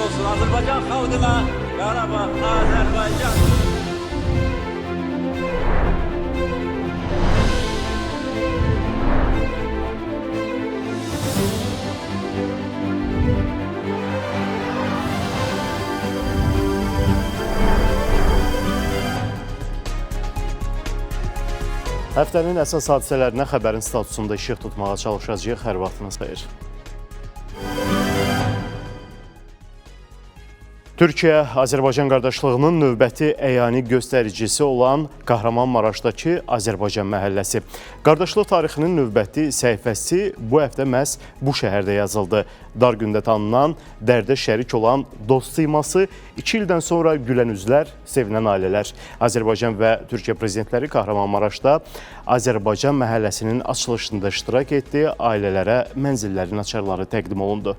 olsun. Azərbaycan xalqına Qarabağ, Azərbaycan. Həftənin əsas hadisələrinə xəbərin statusunda işıq tutmağa çalışacağıq. Hər vaxtınız xeyir. Türkiyə-Azərbaycan qardaşlığının növbəti əyani göstəricisi olan Kahramanmaraşdakı Azərbaycan məhəlləsi. Qardaşlıq tarixinin növbəti səhifəsi bu həftə məhz bu şəhərdə yazıldı. Dar gündə tanınan, dərdə şərik olan dost siması, 2 ildən sonra gülən üzlər, sevinən ailələr. Azərbaycan və Türkiyə prezidentləri Kahramanmaraşda Azərbaycan məhəlləsinin açılışında iştirak etdi, ailələrə mənzillərin açarları təqdim olundu.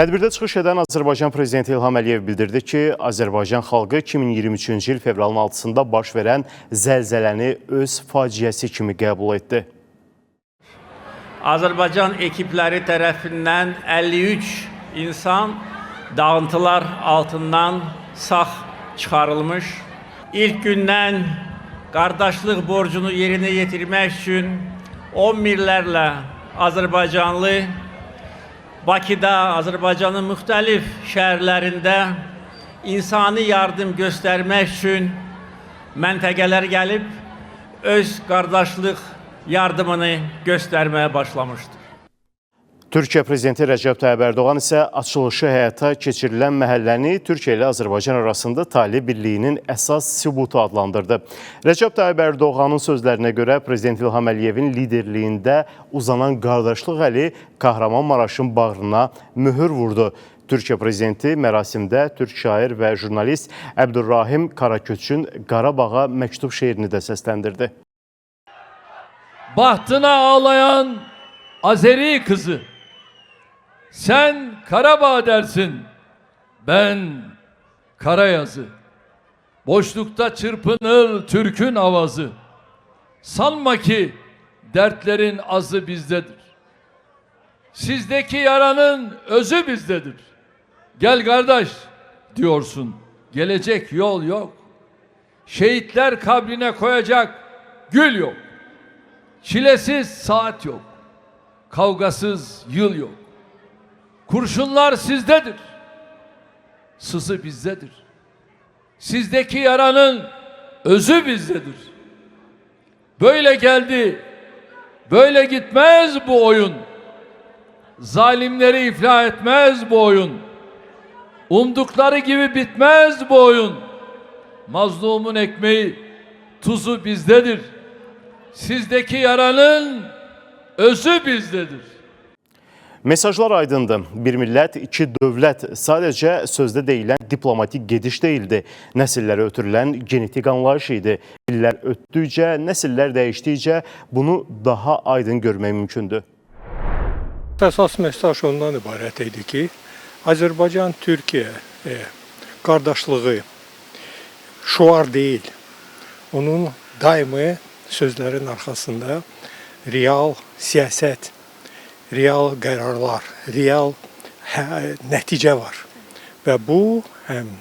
Tədbirdə çıxış edən Azərbaycan prezidenti İlham Əliyev bildirdi ki, Azərbaycan xalqı 2023-cü il fevralın 6-sında baş verən zəlzələni öz faciəsi kimi qəbul etdi. Azərbaycan ekipləri tərəfindən 53 insan dağıntılar altından sağ çıxarılmış. İlk gündən qardaşlıq borcunu yerinə yetirmək üçün 10 minlərlə Azərbaycanlı Bakıda, Azərbaycanın müxtəlif şəhərlərində insani yardım göstərmək üçün məntəqələr gəlib, öz qardaşlıq yardımını göstərməyə başlamışdır. Türkiyə prezidenti Rəcəb Tayyib Ərdoğan isə açılışı həyata keçirilən məhəlləni Türkiyə ilə Azərbaycan arasında tale birliyinin əsas sübutu adlandırdı. Rəcəb Tayyib Ərdoğanın sözlərinə görə prezident İlham Əliyevin liderliyində uzanan qardaşlıq əli Kahramanmaraşın bağrına möhür vurdu. Türkiyə prezidenti mərasimdə türk şair və jurnalist Əbdurrahim Karaköçün Qarabağa məktub şeirini də səsləndirdi. Bahtına ağlayan Azeri kızı, sen Karabağ dersin, ben Karayazı. Boşlukta çırpınır Türk'ün avazı. Sanma ki dertlerin azı bizdedir. Sizdeki yaranın özü bizdedir. Gel kardeş diyorsun, gelecek yol yok. Şehitler kabrine koyacak gül yok. Çilesiz saat yok. Kavgasız yıl yok. Kurşunlar sizdedir. Sızı bizdedir. Sizdeki yaranın özü bizdedir. Böyle geldi, böyle gitmez bu oyun. Zalimleri iflah etmez bu oyun. Umdukları gibi bitmez bu oyun. Mazlumun ekmeği, tuzu bizdedir. Sizdeki yaranın özü bizdedir. Mesajlar aydındır. Bir millət, iki dövlət sadəcə sözdə deyilən diplomatik gediş deyildi. Nəsillərə ötürülən genetik anlayış idi. İllər ötdükcə, nəsillər dəyişdikcə bunu daha aydın görmək mümkündür. Əsas mesaj ondan ibarət idi ki, Azərbaycan-Türkiyə qardaşlığı şuar deyil. Onun daimi sözlərin arxasında real siyasət, real qərarlar, real nəticə var. Və bu, həm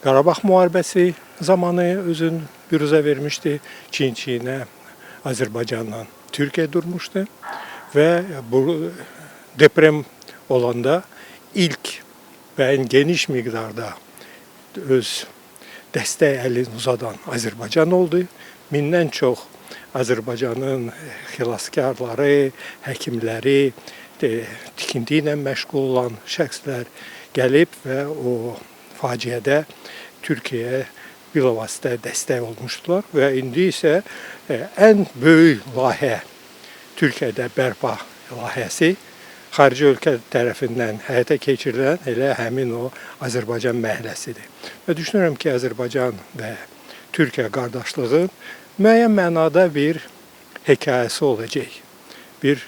Qarabağ müharibəsi zamanı özün büruzə vermişdi, Çin-Çinə Azərbaycanla Türkiyə durmuşdu və bu deprem olanda ilk və ən geniş miqdarda öz dəstək əlini uzadan Azərbaycan oldu. Mindən çox Azərbaycanın xilaskarları, həkimləri, tikinti ilə məşğul olan şəxslər gəlib və o faciədə Türkiyəyə bilavasitə dəstək olmuşdular və indi isə ən böyük layihə Türkiyədə bərpa layihəsi xarici ölkə tərəfindən həyata keçirilən elə həmin o Azərbaycan məhəlləsidir. Və düşünürəm ki, Azərbaycan və Türkiyə qardaşlığı müəyyən mənada bir hekayəsi olacaq. Bir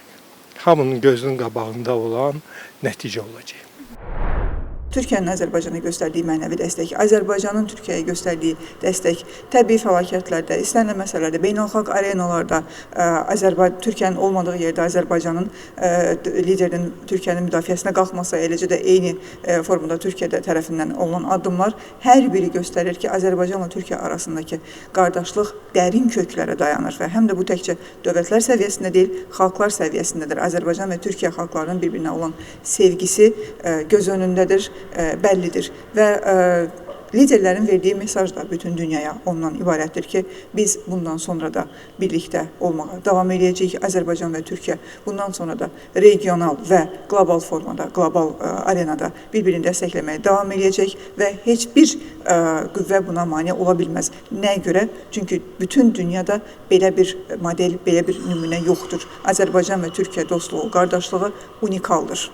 hamının gözünün qabağında olan nəticə olacaq. Türkiyənin Azərbaycana göstərdiyi mənəvi dəstək, Azərbaycanın Türkiyəyə göstərdiyi dəstək, təbii fəlakətlərdə, istənilən məsələlərdə, beynəlxalq arenalarda Türkiyənin olmadığı yerdə Azərbaycanın liderinin Türkiyənin müdafiəsinə qalxması, eləcə də eyni formada Türkiyə tərəfindən olunan addımlar hər biri göstərir ki, Azərbaycanla Türkiyə arasındakı qardaşlıq dərin köklərə dayanır və həm də bu təkcə dövlətlər səviyyəsində deyil, xalqlar səviyyəsindədir. Azərbaycan və Türkiyə xalqlarının bir-birinə olan sevgisi göz önündədir, bəllidir və liderlərin verdiyi mesaj da bütün dünyaya ondan ibarətdir ki, biz bundan sonra da birlikdə olmağa davam edəcəyik. Azərbaycan və Türkiyə bundan sonra da regional və qlobal formada, qlobal arenada bir-birini dəstəkləməyə davam edəcək və heç bir qüvvə buna mane ola bilməz. Nəyə görə? Çünki bütün dünyada belə bir model, belə bir nümunə yoxdur. Azərbaycan və Türkiyə dostluğu, qardaşlığı unikaldır.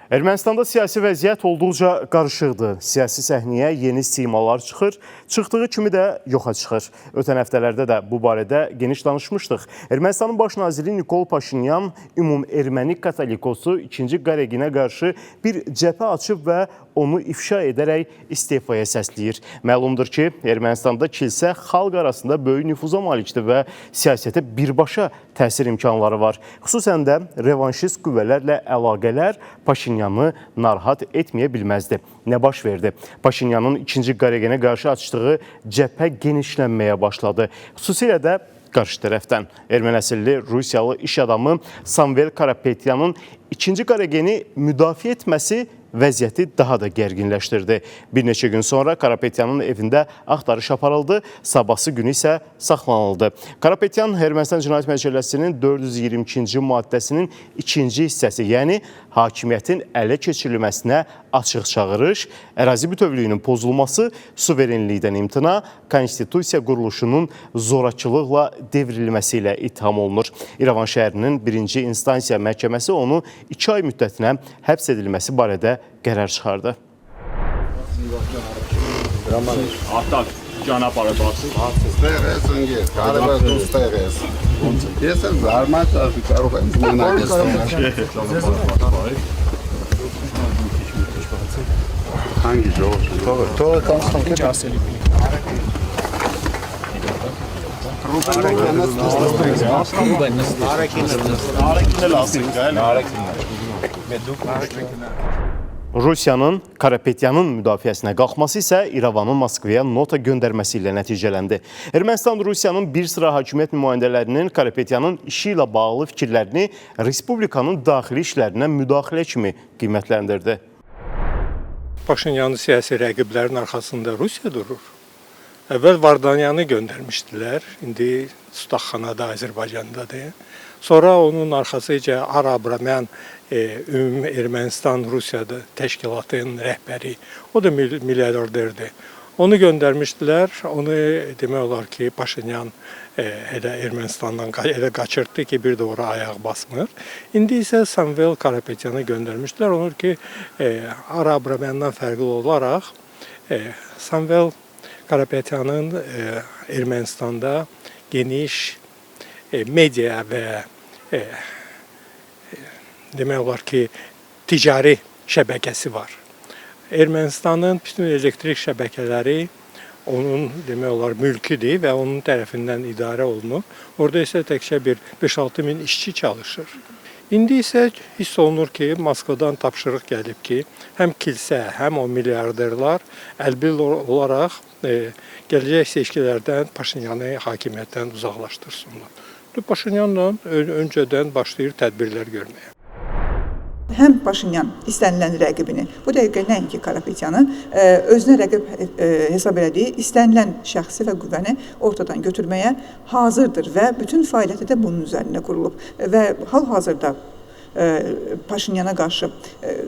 Ermənistanda siyasi vəziyyət olduqca qarışıqdır. Siyasi səhnəyə yeni simalar çıxır, çıxdığı kimi də yoxa çıxır. Ötən həftələrdə də bu barədə geniş danışmışdıq. Ermənistanın baş naziri Nikol Paşinyan ümum-erməni katolikosu 2-ci Qareginə qarşı bir cəbhə açıb və onu ifşa edərək istifaya səsləyir. Məlumdur ki, Ermənistanda kilsə xalq arasında böyük nüfuza malikdir və siyasətə birbaşa təsir imkanları var. Xüsusən də revanşist qüvvələrlə əlaqələr Paşinyanı narahat etməyə bilməzdi. Nə baş verdi? Paşinyanın 2-ci Qareginə qarşı açdığı cəbhə genişlənməyə başladı. Xüsusilə də qarşı tərəfdən erməni əsilli Rusiyalı iş adamı Samvel Karapetyanın 2-ci Qaregini müdafiə etməsi vəziyyəti daha da gərginləşdirdi. Bir neçə gün sonra Karapetyanın evində axtarış aparıldı, sabahsı günü isə saxlanıldı. Karapetyan Ermənistan Cinayət Məcəlləsinin 422-ci maddəsinin 2-ci hissəsi, yəni hakimiyyətin ələ keçirilməsinə açıq çağırış, ərazi bütövlüyünün pozulması, suverenlikdən imtina, konstitusiya quruluşunun zorakılıqla devrilməsi ilə ittiham olunur. İrəvan şəhərinin 1-ci instansiya məhkəməsi onu 2 ay müddətinə həbs edilməsi barədə qərar çıxardı. Rusiyanın Karapetyanın müdafiəsinə qalxması isə İrəvanın Moskvaya nota göndərməsi ilə nəticələndi. Ermənistan Rusiyanın bir sıra hakimiyyət nümayəndələrinin Karapetyanın işi ilə bağlı fikirlərini Respublikanın daxili işlərinə müdaxilə kimi qiymətləndirdi. Paşinyanın siyasi rəqiblərin arxasında Rusiya durur. Əvvəl Vardanyanı göndərmişdilər, indi Staxxanada, Azərbaycandadır. Sonra onun arxasıca Arab-Raman Ümumi Ermənistan Rusiyada təşkilatının rəhbəri, o da milyarderdir. Onu göndərmişdilər, onu demək olar ki, Paşinyan elə Ermənistandan elə qaçırtdı ki, bir də ora ayaq basmır. İndi isə Samvel Karapetyanı göndərmişdilər, onu ki, Arab-Ramandan fərqli olaraq Samvel Karapetyanın Ermənistanda geniş media və demək olar ki, ticari şəbəkəsi var. Ermənistanın bütün elektrik şəbəkələri onun demək olar mülküdür və onun tərəfindən idarə olunur. Orada isə təkcə bir 5-6 min işçi çalışır. İndi isə hiss olunur ki, Moskvadan tapşırıq gəlib ki, həm kilsə, həm o milyarderlər əlbil olaraq gələcək seçkilərdən Paşinyanı hakimiyyətdən uzaqlaşdırsınlar. Paşinyanla öncədən başlayır tədbirlər görməyə. Həm Paşinyan istənilən rəqibini, bu dəqiqə nəinki Karapetyanı, özünə rəqib hesab elədiyi istənilən şəxsi və qüvvəni ortadan götürməyə hazırdır və bütün fəaliyyəti də bunun üzərində qurulub. Və hal-hazırda Paşinyana qarşı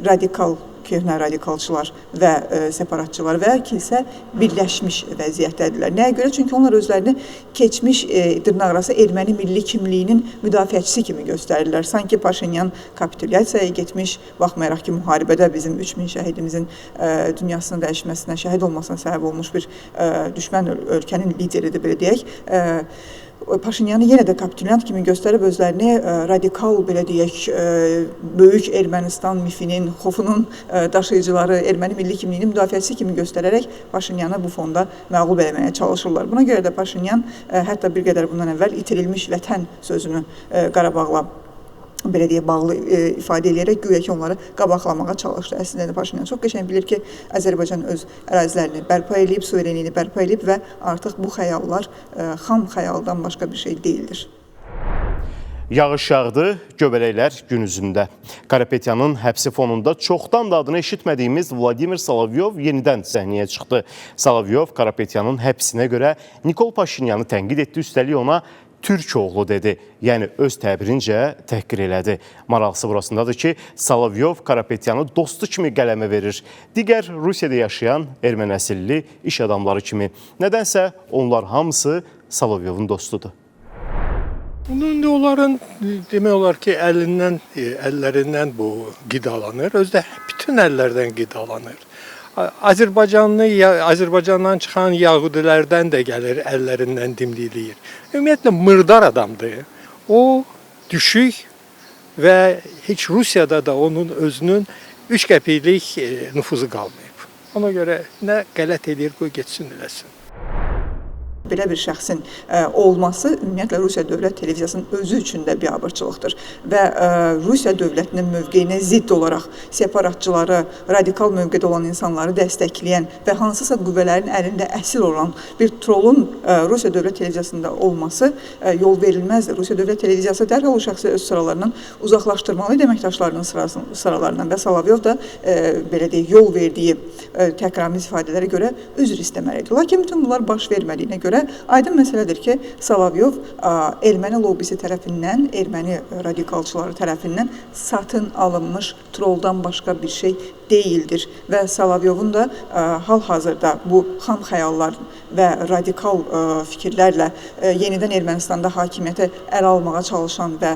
radikal köhnə radikalçılar və separatçılar və kilsə birləşmiş vəziyyətdədirlər. Nəyə görə? Çünki onlar özlərini keçmiş dırnaqarası erməni milli kimliyinin müdafiəçisi kimi göstərirlər. Sanki Paşinyan kapitulyasiyaya getmiş, baxmayaraq ki, müharibədə bizim 3000 şəhidimizin dünyasını dəyişməsinə, şəhid olmasına səbəb olmuş bir düşmən ölkənin lideridir, belə deyək. Paşinyanı yenə də kapitulyant kimi göstərib özlərini radikal, belə deyək, böyük Ermənistan mifinin, xofunun daşıyıcıları, erməni milli kimliyinin müdafiəçisi kimi göstərərək Paşinyanı bu fonda məğlub etməyə çalışırlar. Buna görə də Paşinyan hətta bir qədər bundan əvvəl itirilmiş vətən sözünü Qarabağla belə deyə bağlı ifadə edərək güya ki, onları qabaqlamağa çalışdı. Əslində də Paşinyan çox qəşəng bilir ki, Azərbaycan öz ərazilərini bərpa edib, suverenliyini bərpa edib və artıq bu xəyallar xam xəyaldan başqa bir şey deyildir. Yağış yağdı, göbələklər gün üzündə. Karapetyanın həbsi fonunda çoxdan da adını eşitmədiyimiz Vladimir Solovyov yenidən səhnəyə çıxdı. Solovyov Karapetyanın həbsinə görə Nikol Paşinyanı tənqid etdi, üstəlik ona Türk oğlu dedi, yəni öz təbirincə təhqir elədi. Maraqlısı burasındadır ki, Solovyov Karapetyanı dostu kimi qələmə verir. Digər Rusiyada yaşayan erməni əsilli iş adamları kimi. Nədənsə onlar hamısı Solovyovun dostudur. İndi onların demək olar ki, əllərindən bu qidalanır, özü də bütün əllərdən qidalanır. Azərbaycandan çıxan yəhudilərdən də gəlir, əllərindən dimdikləyir. Ümumiyyətlə, mırdar adamdır. O, düşük və heç Rusiyada da onun özünün 3 qəpiklik nüfuzu qalmayıb. Ona görə nə qələt edir, qoy getsin eləsin. Belə bir şəxsin olması ümumiyyətlə Rusiya Dövlət Televiziyasının özü üçün də biabırçılıqdır və Rusiya dövlətinin mövqeyinə zidd olaraq separatçıları, radikal mövqedə olan insanları dəstəkləyən və hansısa qüvvələrin əlində əsir olan bir trolun Rusiya Dövlət Televiziyasında olması yol verilməzdir. Rusiya Dövlət Televiziyası dərhal o şəxsi öz sıralarından uzaqlaşdırmalı idi əməkdaşlarının sıralarından və Solovyov da belə deyək, yol verdiyi təkrarımız ifadələrə görə üzr istəməlidir. Lakin bütün bunlar baş vermədiyinə görə aydın məsələdir ki, Solovyov erməni lobbisi tərəfindən, erməni radikalçıları tərəfindən satın alınmış troldan başqa bir şey deyildir. Və Solovyovun da hal-hazırda bu xam xəyallar və radikal fikirlərlə yenidən Ermənistanda hakimiyyətə əl almağa çalışan və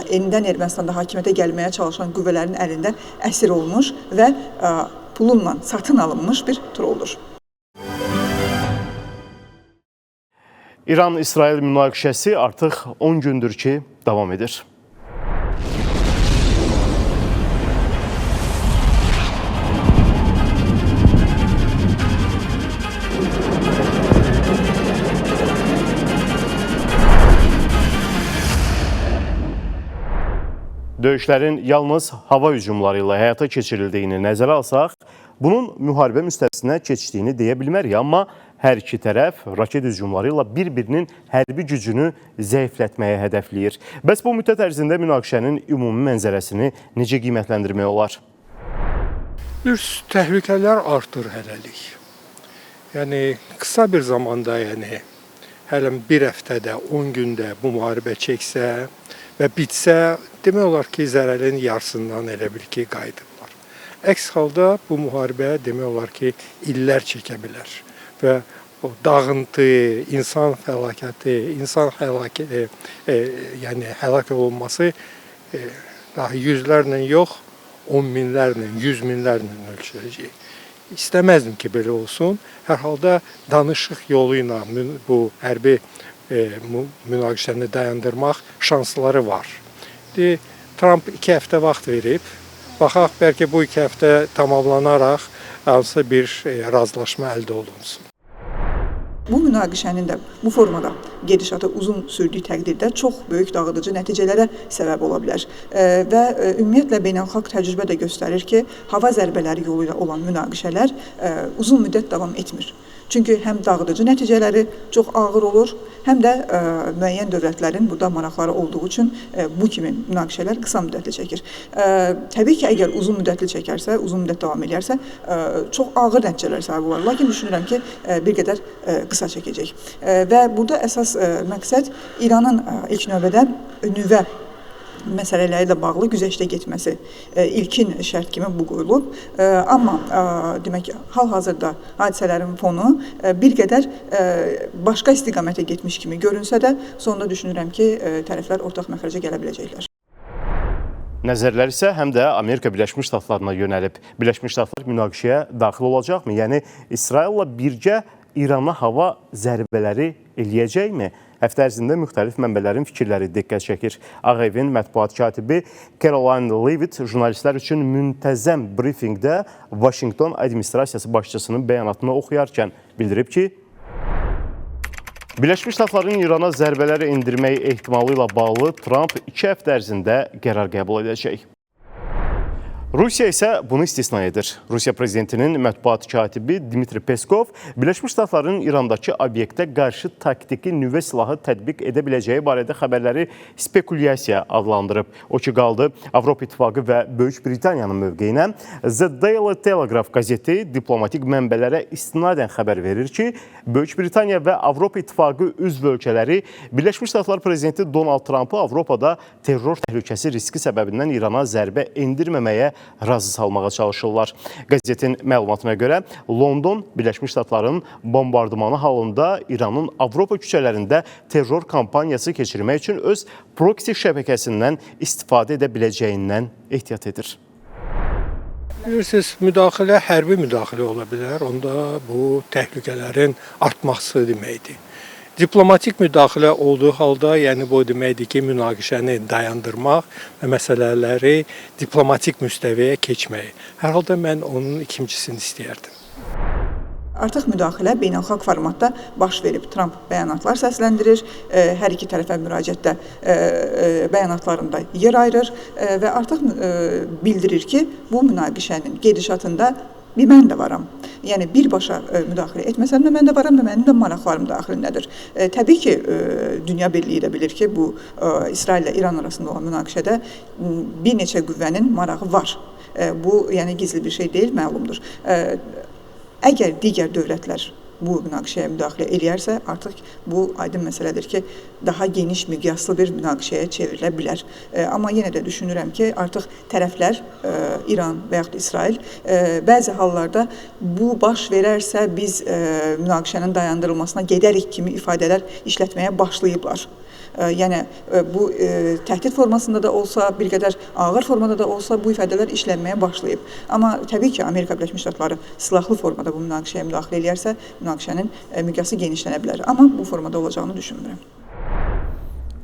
yenidən Ermənistanda hakimiyyətə gəlməyə çalışan qüvvələrin əlində əsir olmuş və pulla satın alınmış bir troldur. İran-İsrail münaqişəsi artıq 10 gündür ki, davam edir. Döyüşlərin yalnız hava hücumları ilə həyata keçirildiyini nəzərə alsaq, bunun müharibə müstəvisinə keçdiyini deyə bilmərik, amma hər iki tərəf raket hücumları ilə bir-birinin hərbi gücünü zəiflətməyə hədəfləyir. Bəs bu müddət ərzində münaqişənin ümumi mənzərəsini necə qiymətləndirmək olar? Təhlükələr artır hələlik. Yəni, qısa bir zamanda, hələ bir həftədə, 10 gündə bu müharibə çəksə və bitsə, demək olar ki, zərərin yarısından elə bil ki, qayıdırlar. Əks halda bu müharibə demək olar ki, illər çəkə bilər. Və o dağıntı, insan fəlakəti, həlak olunması daha yüzlərlə yox, 10 minlərlə, 100 minlərlə ölçüləcək. İstəməzdim ki, belə olsun. Hər halda danışıq yolu ilə bu hərbi münaqişəni dayandırmaq şansları var. Trump 2 həftə vaxt verib. Baxaq, bəlkə bu 2 həftə tamamlanaraq hansısa bir razılaşma əldə olunsun. Bu münaqişənin də bu formada gedişatı uzun sürdüyü təqdirdə çox böyük dağıdıcı nəticələrə səbəb ola bilər. Və ümumiyyətlə beynəlxalq təcrübə də göstərir ki, hava zərbələri yolu ilə olan münaqişələr uzun müddət davam etmir. Çünki həm dağıdıcı nəticələri çox ağır olur, həm də müəyyən dövlətlərin burada maraqları olduğu üçün bu kimi münaqişələr qısa müddətli çəkir. Təbii ki, əgər uzun müddətli çəkərsə, uzun müddət davam edərsə, çox ağır nəticələr səbəb olar. Lakin düşünürəm ki, bir qədər qısa çəkəcək. Və burada əsas məqsəd İranın ilk növbədə nüvə məsələləri ilə bağlı güzəştə getməsi ilkin şərt kimi bu qoyulub. Amma demək, hal-hazırda hadisələrin fonu bir qədər başqa istiqamətə getmiş kimi görünsə də, sonunda düşünürəm ki, tərəflər ortaq məxrəcə gələ biləcəklər. Nəzərlər isə həm də Amerika Birləşmiş Ştatlarına yönəlib. Birləşmiş Ştatlar münaqişəyə daxil olacaqmı? Yəni, İsraillə birgə İrana hava zərbələri eləyəcəkmi? Həftə ərzində müxtəlif mənbələrin fikirləri diqqət çəkir. Ağ Evin mətbuat katibi Caroline Leavitt jurnalistlər üçün müntəzəm brifinqdə Vaşinqton administrasiyası başçısının bəyanatını oxuyarkən bildirib ki, Birləşmiş Ştatların İrana zərbələri endirmək ehtimalı ilə bağlı Trump 2 həftə ərzində qərar qəbul edəcək. Rusiya isə bunu istisna edir. Rusiya prezidentinin mətbuat katibi Dmitri Peskov Birləşmiş Ştatların İrandakı obyektə qarşı taktiki nüvə silahı tətbiq edə biləcəyi barədə xəbərləri spekulyasiya adlandırıb. O ki qaldı, Avropa İttifaqı və Böyük Britaniyanın mövqeyinə The Daily Telegraph qazeti diplomatik mənbələrə istinadən xəbər verir ki, Böyük Britaniya və Avropa İttifaqı üzv ölkələri Birləşmiş Ştatlar prezidenti Donald Trump'ı Avropada terror təhlükəsi riski səbəbindən İrana zərbə endirməməyə razı salmağa çalışırlar. Qəzetin məlumatına görə London Birləşmiş Ştatların bombardımanı halında İranın Avropa küçələrində terror kampaniyası keçirmək üçün öz proksi şəbəkəsindən istifadə edə biləcəyindən ehtiyat edir. Bilirsiniz, müdaxilə hərbi müdaxilə ola bilər. Onda bu təhlükələrin artması deməkdir. Diplomatik müdaxilə olduğu halda, yəni bu deməkdir ki, münaqişəni dayandırmaq və məsələləri diplomatik müstəviyə keçmək. Hər halda mən onun ikincisini istəyərdim. Artıq müdaxilə beynəlxalq formatda baş verib. Trump bəyanatlar səsləndirir, hər iki tərəfə müraciətdə bəyanatlarında yer ayırır və artıq bildirir ki, bu münaqişənin gedişatında mən də varam. Yəni, birbaşa müdaxilə etməsəm də mən də varam və mənim də maraqlarım daxilindədir. Təbii ki, dünya birliyi də bilir ki, bu İsrail ilə İran arasında olan münaqişədə bir neçə qüvvənin marağı var. Bu, yəni gizli bir şey deyil, məlumdur. Əgər digər dövlətlər bu münaqişəyə müdaxilə eləyərsə, artıq bu aydın məsələdir ki, daha geniş miqyaslı bir münaqişəyə çevrilə bilər. Amma yenə də düşünürəm ki, artıq tərəflər, İran və yaxud İsrail, bəzi hallarda bu baş verərsə biz münaqişənin dayandırılmasına gedərik kimi ifadələr işlətməyə başlayıblar. Yəni, bu təhdid formasında da olsa, bir qədər ağır formada da olsa bu ifadələr işlənməyə başlayıb. Amma təbii ki, Amerika Birləşmiş Ştatları silahlı formada bu münaqişəyə müdaxilə eləyərsə, münaqişənin miqyası genişlənə bilər. Amma bu formada olacağını düşünmürəm.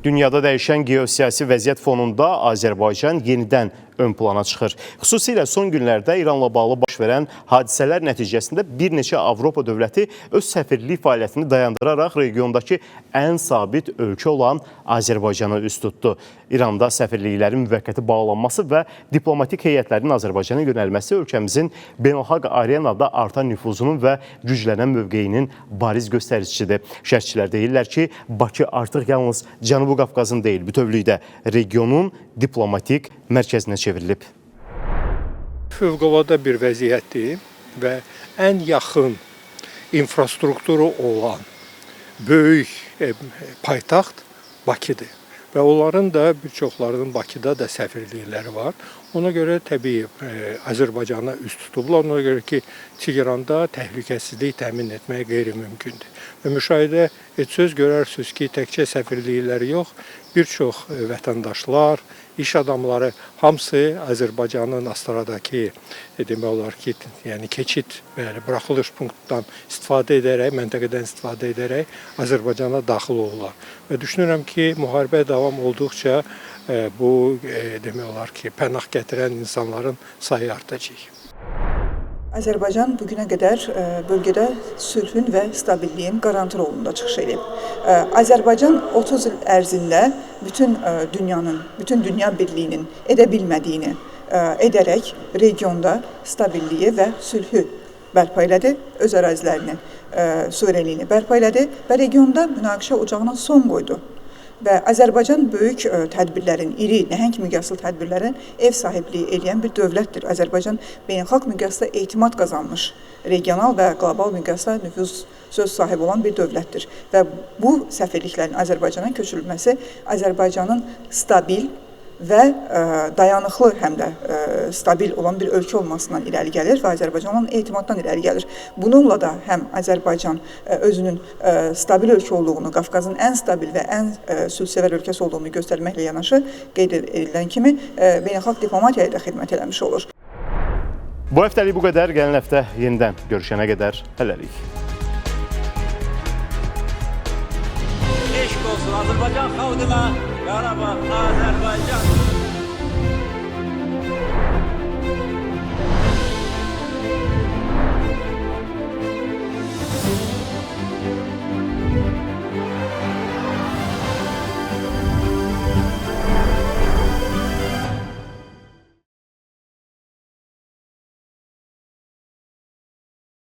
Dünyada dəyişən geosiyasi vəziyyət fonunda Azərbaycan yenidən ön plana çıxır. Xüsusilə son günlərdə İranla bağlı baş verən hadisələr nəticəsində bir neçə Avropa dövləti öz səfirlik fəaliyyətini dayandıraraq regiondakı ən sabit ölkə olan Azərbaycana üst tutdu. İranda səfirliklərin müvəqqəti bağlanması və diplomatik heyətlərin Azərbaycana yönəlməsi ölkəmizin beynəlxalq arenada artan nüfuzunun və güclənən mövqeyinin bariz göstəricisidir. Şərhçilər deyirlər ki, Bakı artıq yalnız Cənubi Qafqazın deyil, bütövlükdə regionun diplomatik mərkəzinə çevrilib. Fövqəladə bir vəziyyətdir və ən yaxın infrastrukturu olan böyük paytaxt Bakıdır. Və onların da bir çoxlarının Bakıda da səfirlikləri var. Ona görə təbii Azərbaycana üst tutublar. Ona görə ki, Tehranda təhlükəsizlik təmin etmək qeyri-mümkündür. Və müşahidə etsəz görərsiniz ki, təkcə səfirlikləri yox, bir çox vətəndaşlar, iş adamları hamısı Azərbaycanın Astaradakı demək olar ki, yəni keçid və buraxılış punktdan istifadə edərək, məntəqədən istifadə edərək Azərbaycana daxil olurlar. Və düşünürəm ki, müharibə davam olduqca bu demək olar ki, pənah gətirən insanların sayı artacaq. Azərbaycan bugünə qədər bölgədə sülhün və stabilliyin qarantı rolunda çıxış edib. Azərbaycan 30 il ərzində bütün dünya birliyinin edə bilmədiyini edərək regionda stabilliyi və sülhü bərpa elədi, öz ərazilərini, suverenliyini bərpa elədi və regionda münaqişə ocağına son qoydu. Və Azərbaycan böyük tədbirlərin, iri, nəhəng miqyaslı tədbirlərin ev sahibliyi eləyən bir dövlətdir. Azərbaycan beynəlxalq miqyasda etimad qazanmış, regional və qlobal miqyasda nüfuz söz sahibi olan bir dövlətdir. Və bu səfirliklərin Azərbaycana köçürülməsi Azərbaycanın stabil və dayanıqlı həm də stabil olan bir ölkə olmasından irəli gəlir və Azərbaycan olan etimaddan irəli gəlir. Bununla da həm Azərbaycan özünün stabil ölkə olduğunu, Qafqazın ən stabil və ən sülhsevər ölkəsi olduğunu göstərməklə yanaşı qeyd edilən kimi beynəlxalq diplomatiyaya da xidmət eləmiş olur. Bu həftəlik bu qədər. Gələn həftə yenidən görüşənə qədər hələlik. Eşq olsun Azərbaycan xalqına, Qarabağ, Azərbaycan.